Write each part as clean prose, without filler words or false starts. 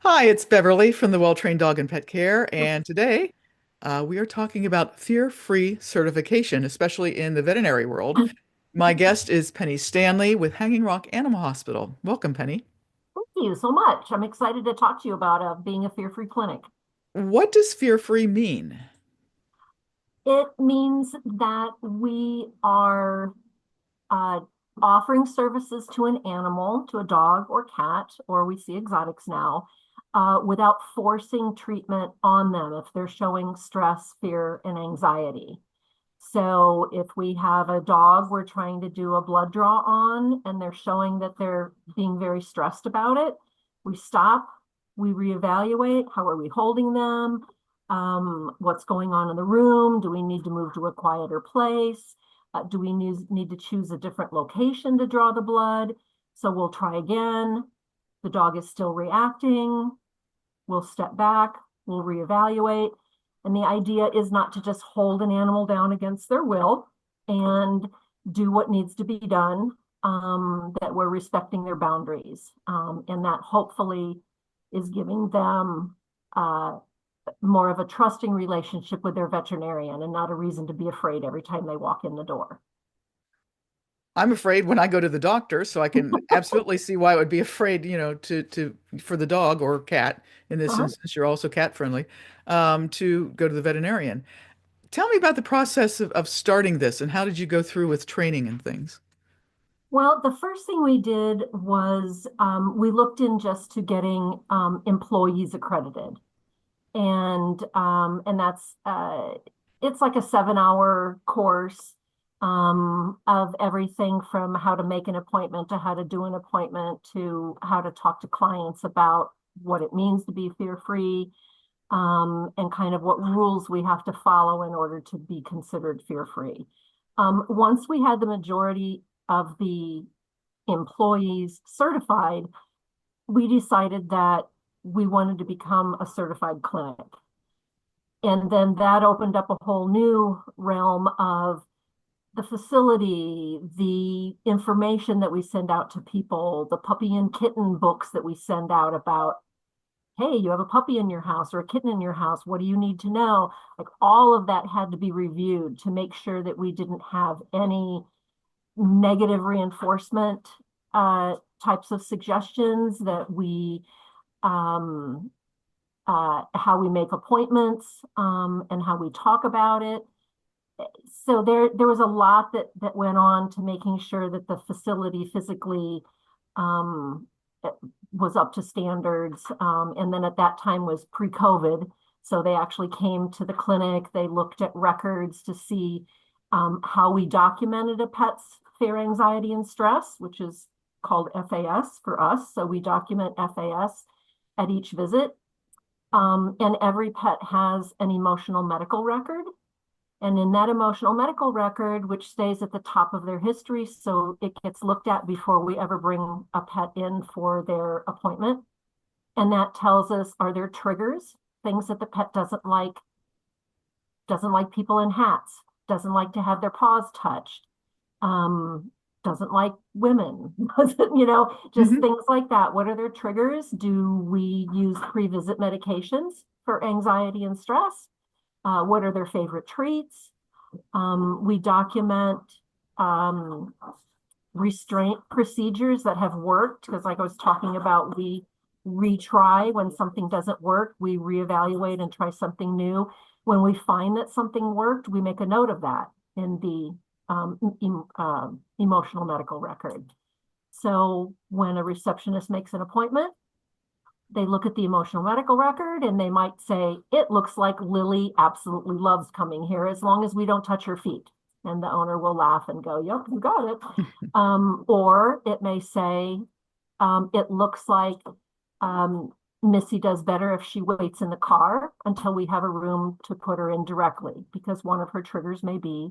Hi, it's Beverly from the Well-Trained Dog and Pet Care, and today we are talking about fear-free certification, especially in the veterinary world. My guest is Penny Stanley with Hanging Rock Animal Hospital. Welcome, Penny. Thank you so much. I'm excited to talk to you about being a fear-free clinic. What does fear-free mean? It means that we are uh, offering services to an animal, to a dog or cat, or we see exotics now, without forcing treatment on them if they're showing stress, fear, and anxiety. So if we have a dog we're trying to do a blood draw on and they're showing that they're being very stressed about it, we stop, we reevaluate. How are we holding them? What's going on in the room? Do we need to move to a quieter place? Do we need to choose a different location to draw the blood? So we'll try again. The dog is still reacting. We'll step back, we'll reevaluate. And the idea is not to just hold an animal down against their will and do what needs to be done, that we're respecting their boundaries. And that hopefully is giving them more of a trusting relationship with their veterinarian and not a reason to be afraid every time they walk in the door. I'm afraid when I go to the doctor, so I can absolutely see why I would be afraid, to for the dog or cat in this Uh-huh. instance. You're also cat friendly, to go to the veterinarian. Tell me about the process of starting this and how did you go through with training and things? Well, the first thing we did was we looked in just to getting employees accredited. And that's it's like a 7 hour course of everything from how to make an appointment to how to do an appointment to how to talk to clients about what it means to be fear-free, and kind of what rules we have to follow in order to be considered fear-free. Once we had the majority of the employees certified, we decided that we wanted to become a certified clinic. And then that opened up a whole new realm of the facility, the information that we send out to people, the puppy and kitten books that we send out about, hey, you have a puppy in your house or a kitten in your house. What do you need to know? Like all of that had to be reviewed to make sure that we didn't have any negative reinforcement uh, types of suggestions, that we um, how we make appointments, and how we talk about it. So there was a lot that went on to making sure that the facility physically um, was up to standards. And then at that time was pre-COVID. So they actually came to the clinic. They looked at records to see how we documented a pet's fear, anxiety, and stress, which is called FAS for us. So we document FAS at each visit. And every pet has an emotional medical record. And in that emotional medical record, which stays at the top of their history, so it gets looked at before we ever bring a pet in for their appointment. And that tells us, are there triggers, things that the pet doesn't like people in hats, doesn't like to have their paws touched, um, doesn't like women, just Mhm. things like that. What are their triggers? Do we use pre-visit medications for anxiety and stress? What are their favorite treats? We document um, restraint procedures that have worked, because like I was talking about, we retry when something doesn't work, we reevaluate and try something new. When we find that something worked, we make a note of that in the emotional medical record. So when a receptionist makes an appointment, they look at the emotional medical record and they might say, it looks like Lily absolutely loves coming here as long as we don't touch her feet. And the owner will laugh and go, yep, you got it. Or it may say, it looks like um, Missy does better if she waits in the car until we have a room to put her in directly, because one of her triggers may be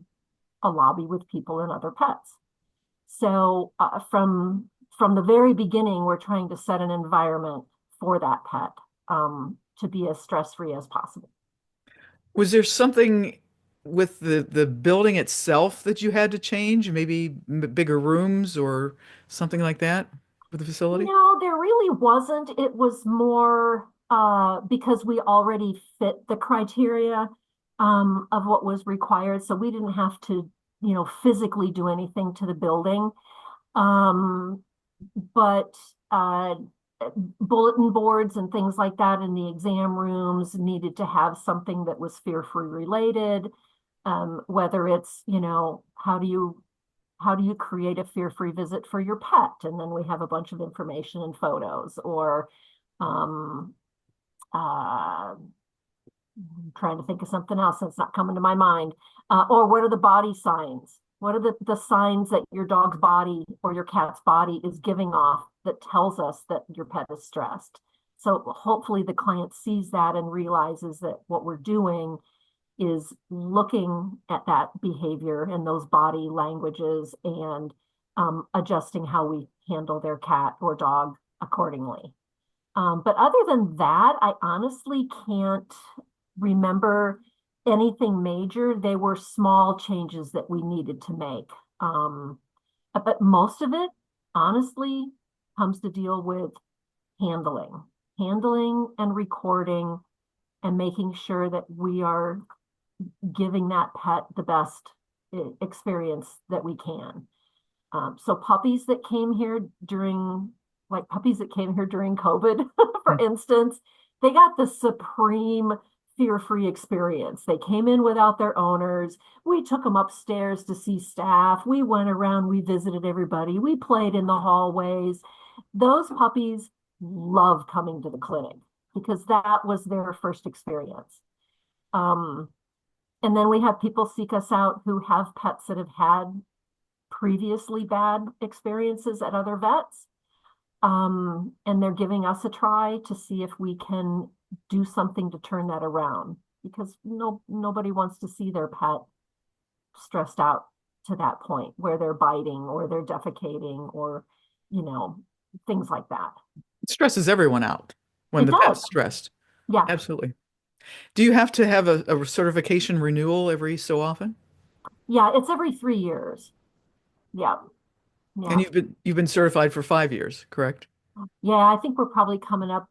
a lobby with people and other pets. So from the very beginning, we're trying to set an environment for that pet, to be as stress-free as possible. Was there something with the building itself that you had to change? Maybe bigger rooms or something like that? for the facility? No, there really wasn't. It was more because we already fit the criteria of what was required. So we didn't have to, physically do anything to the building. Um, but bulletin boards and things like that in the exam rooms needed to have something that was fear-free related. Whether it's, how do you create a fear-free visit for your pet? And then we have a bunch of information and photos, or um, uh, trying to think of something else that's not coming to my mind. Or what are the body signs? What are the signs that your dog's body or your cat's body is giving off that tells us that your pet is stressed? So hopefully the client sees that and realizes that what we're doing is looking at that behavior and those body languages and adjusting how we handle their cat or dog accordingly. But other than that, I honestly can't remember anything major. They were small changes that we needed to make. But most of it, honestly, comes to deal with handling and recording and making sure that we are giving that pet the best experience that we can. So puppies that came here during COVID, for instance, they got the supreme fear-free experience. They came in without their owners. We took them upstairs to see staff. We went around, we visited everybody. We played in the hallways. Those puppies love coming to the clinic because that was their first experience. Um, and then we have people seek us out who have pets that have had previously bad experiences at other vets. And they're giving us a try to see if we can do something to turn that around, because nobody wants to see their pet stressed out to that point where they're biting or they're defecating or, you know, things like that. It stresses everyone out when It the does. pet's stressed. Yeah. Absolutely. Do you have to have a certification renewal every so often? Yeah. It's every 3 years. Yeah. And Yeah. you've been certified for 5 years, correct? Yeah. I think we're probably coming up.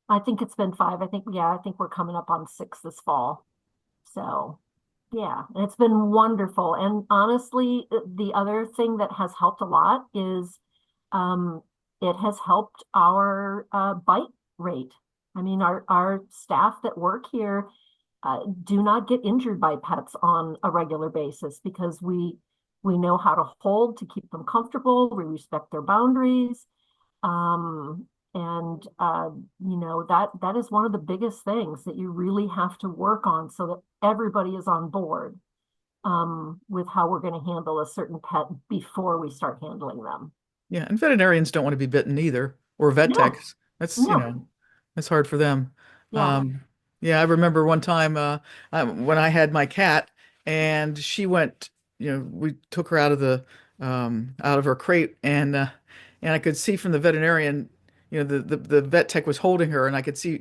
I think it's been 5. I think we're coming up on 6 this fall. So, yeah, and it's been wonderful. And honestly, the other thing that has helped a lot is um, it has helped our bite rate. I mean, our staff that work here do not get injured by pets on a regular basis because we know how to hold to keep them comfortable. We respect their boundaries. Um, and that is one of the biggest things that you really have to work on so that everybody is on board with how we're going to handle a certain pet before we start handling them. Yeah, and veterinarians don't want to be bitten either, or vet No, techs. That's, no, that's hard for them. yeah, Um, yeah, I remember one time when I had my cat and she went, we took her out of her crate and I could see from the veterinarian, the vet tech was holding her and I could see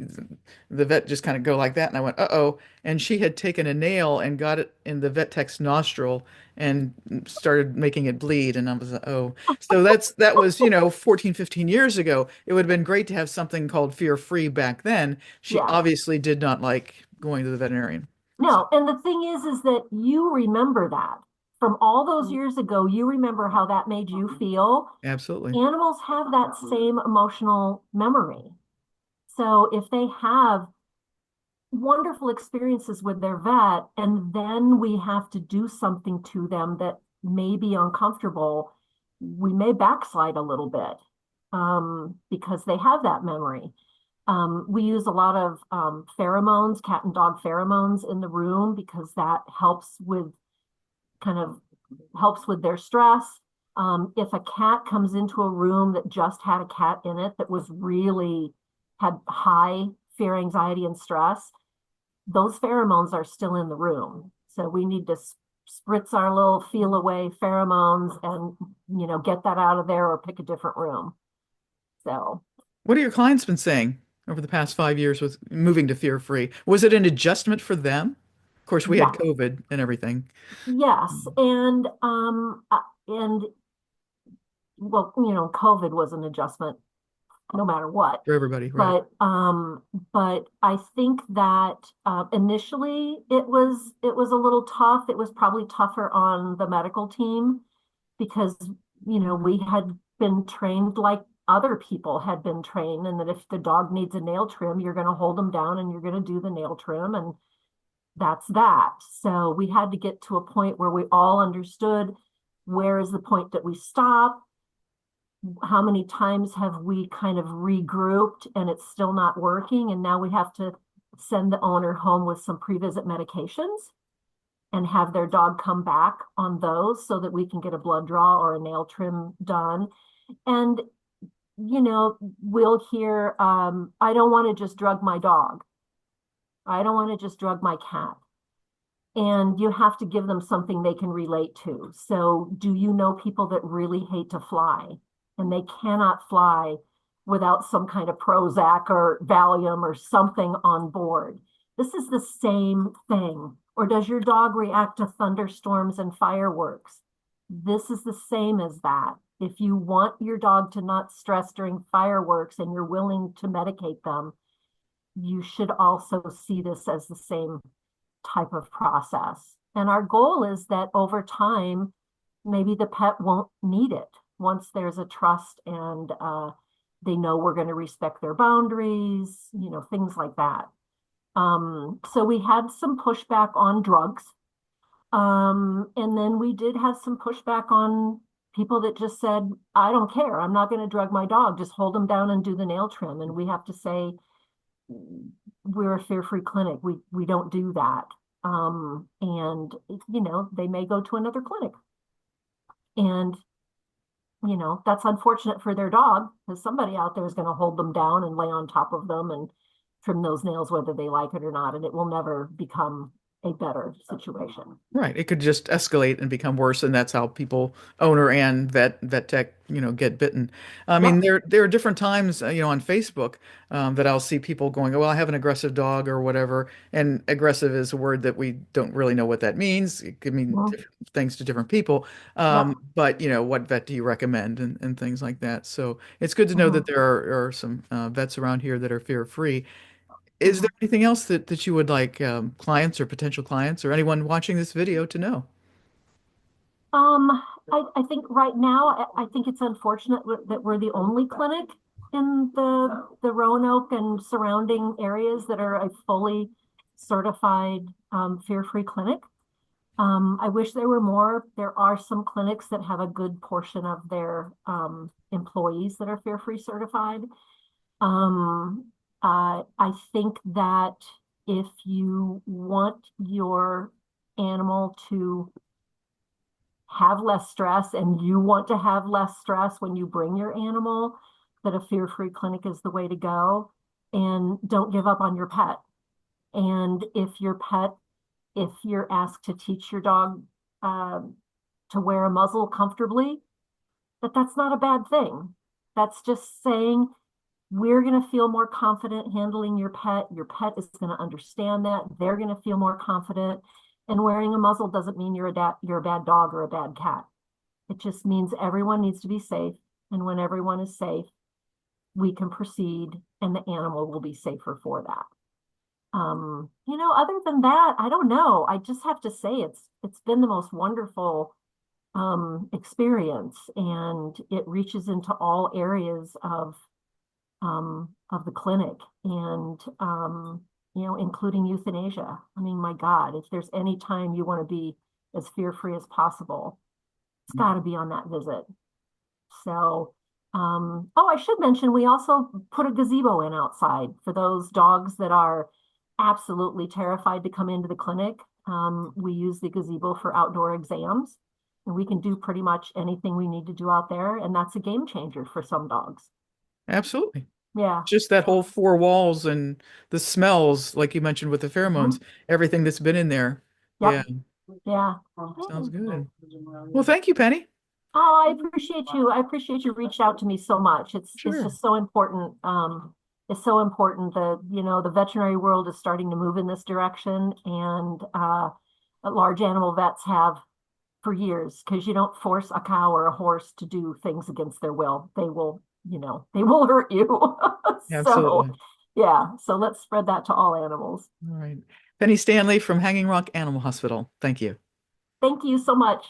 the vet just kind of go like that and I went, uh-oh. And she had taken a nail and got it in the vet tech's nostril and started making it bleed. And I was like, oh. So that was, 14, 15 years ago. It would have been great to have something called fear free back then. She yeah, obviously did not like going to the veterinarian. So, no. And the thing is that you remember that from all those years ago. You remember how that made you feel. absolutely. Animals have that same emotional memory. So if they have wonderful experiences with their vet, and then we have to do something to them that may be uncomfortable, we may backslide a little bit because they have that memory. We use a lot of pheromones, cat and dog pheromones in the room because that kind of helps with their stress. If a cat comes into a room that just had a cat in it that was really had high fear, anxiety, and stress, those pheromones are still in the room. So we need to spritz our little feel away pheromones and, get that out of there or pick a different room. So, What have your clients been saying over the past 5 years with moving to fear free? Was it an adjustment for them? Of course, we had yeah, COVID and everything. yes. And well, COVID was an adjustment no matter what. for everybody, right? But I think that initially it was a little tough. It was probably tougher on the medical team because we had been trained like other people had been trained, and that if the dog needs a nail trim, you're going to hold them down and you're going to do the nail trim, and that's that. So we had to get to a point where we all understood where is the point that we stop, how many times have we kind of regrouped and it's still not working, and now we have to send the owner home with some pre-visit medications and have their dog come back on those so that we can get a blood draw or a nail trim done. And we'll hear, I don't want to just drug my dog, I don't want to just drug my cat. And you have to give them something they can relate to. So do you know people that really hate to fly and they cannot fly without some kind of Prozac or Valium or something on board? This is the same thing. Or does your dog react to thunderstorms and fireworks? This is the same as that. If you want your dog to not stress during fireworks and you're willing to medicate them, you should also see this as the same type of process. And our goal is that over time, maybe the pet won't need it once there's a trust and they know we're going to respect their boundaries, things like that. So we had some pushback on drugs. And then we did have some pushback on people that just said, I don't care. I'm not going to drug my dog. Just hold them down and do the nail trim. And we have to say, we're a fear-free clinic. We don't do that. And they may go to another clinic. And that's unfortunate for their dog because somebody out there is going to hold them down and lay on top of them and trim those nails whether they like it or not. And it will never become a better situation. Right. It could just escalate and become worse, and that's how people, owner and vet tech, get bitten. I mean, Yep. there are different times, on Facebook, that I'll see people going, "Well, I have an aggressive dog or whatever," and aggressive is a word that we don't really know what that means. It could mean Mhm. different things to different people. Yep. But what vet do you recommend and things like that. So it's good to know that Mhm. there are some vets around here that are fear-free. Is there Mhm. anything else that you would like clients or potential clients or anyone watching this video to know? Um, I think right now, I think it's unfortunate that we're the only clinic in the Roanoke and surrounding areas that are a fully certified fear-free clinic. I wish there were more. There are some clinics that have a good portion of their employees that are fear-free certified. Um, I think that if you want your animal to have less stress and you want to have less stress when you bring your animal, that a fear-free clinic is the way to go. And don't give up on your pet. And if you're asked to teach your dog to wear a muzzle comfortably, that's not a bad thing. That's just saying we're going to feel more confident handling your pet. Your pet is going to understand that. They're going to feel more confident. And wearing a muzzle doesn't mean you're a bad dog or a bad cat. It just means everyone needs to be safe. And when everyone is safe, we can proceed and the animal will be safer for that. Other than that, I don't know. I just have to say it's been the most wonderful experience, and it reaches into all areas of the clinic and including euthanasia. I mean, my God, if there's any time you want to be as fear-free as possible, it's got to be on that visit. So, oh, I should mention, we also put a gazebo in outside for those dogs that are absolutely terrified to come into the clinic. We use the gazebo for outdoor exams, and we can do pretty much anything we need to do out there, and that's a game changer for some dogs. Absolutely. Yeah. Just that whole four walls and the smells, like you mentioned with the pheromones, Mhm. everything that's been in there. Yep. Yeah, Yeah. sounds good. Well, thank you, Penny. Oh, I appreciate you. I appreciate you reached out to me so much. It's Sure. just so important. It's so important that, the veterinary world is starting to move in this direction, and large animal vets have for years because you don't force a cow or a horse to do things against their will. They will, they will hurt you. So, Absolutely. yeah, so let's spread that to all animals. All right. Penny Stanley from Hanging Rock Animal Hospital. Thank you. Thank you so much.